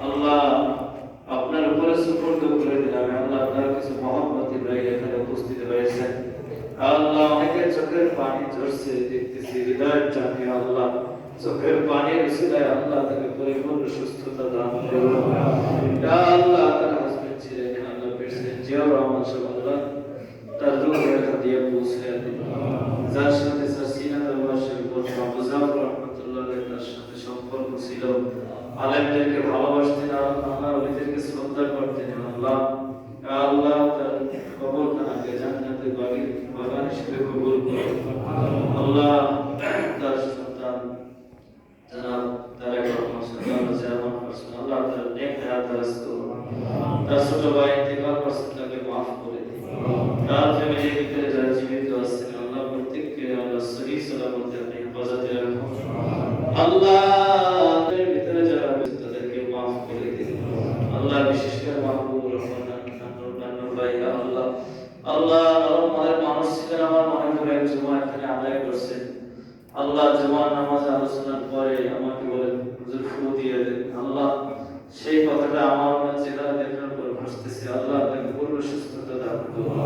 আল্লাহ আপনার উপরে সুপর্দ করে দিলাম। আল্লাহ আপনার কিছু মহব্বতী ভাই এখানে উপস্থিত হয়েছেন। আল্লাহ অনেকের চোখের পানি ঝরছে দেখতেছি, হৃদয়ের চাপে আল্লাহ চোখের পানির উসিলায় আল্লাহ তাকে পরিপূর্ণ সুস্থতা দান করুন। ইয়া আল্লাহ তার হাজবেন্ড ছিলেন আল্লাহ প্রেসিডেন্ট জিয়াউর রহমান সাহেব, আল্লাহ তার রূহের হাদিয়া পৌঁছে দিন। যার সাথে সাসিনা দরবারের বড় মুজাফফর রহমাতুল্লাহ তার সাথে সম্পর্ক ছিল, আলেমদেরকে ভালোবাসতেন, আমার ওলিদেরকে শ্রদ্ধা করতেন। আল্লাহ আল্লাহ তার কবরখানাকে জান্নাতের বাগান হিসেবে কবুল করুন। আল্লাহ তার সন্তান জনাব তারেক রহমান সাহেব চেয়ারম্যান পারসন, আল্লাহ তার নেক হায়াত দারাজ করুন। তার ছোট ভাই ইন্তেকাল করছেন, তাকে মাফ করে দিন। তার ফ্যামিলির ভিতরে যারা জীবিত আছেন আল্লাহ প্রত্যেককে আল্লাহ সহি সালামতে আপনি হেফাজতে রাখুন। আল্লাহ তাদের ভিতরে যারা আছে তাদেরকে মাফ করে দিন। আল্লাহ বিশেষ করে মাহবুব রহমান নান্নুর ভাই আল্লাহ আল্লাহ আমাদের মানুষ ছিলেন, আমার মনে পড়ে জুমা এখানে আদায় করছেন। আল্লাহ জুমার নামাজ আলোচনার পরে আমাকে বলেন হুজুর ফু দিয়ে দেন। আল্লাহ সেই কথাটা আমার মনে চেহারা দেখার পর ভাসতেছে। আল্লাহ তাকে পূর্ণ সুস্থতা দান করুন।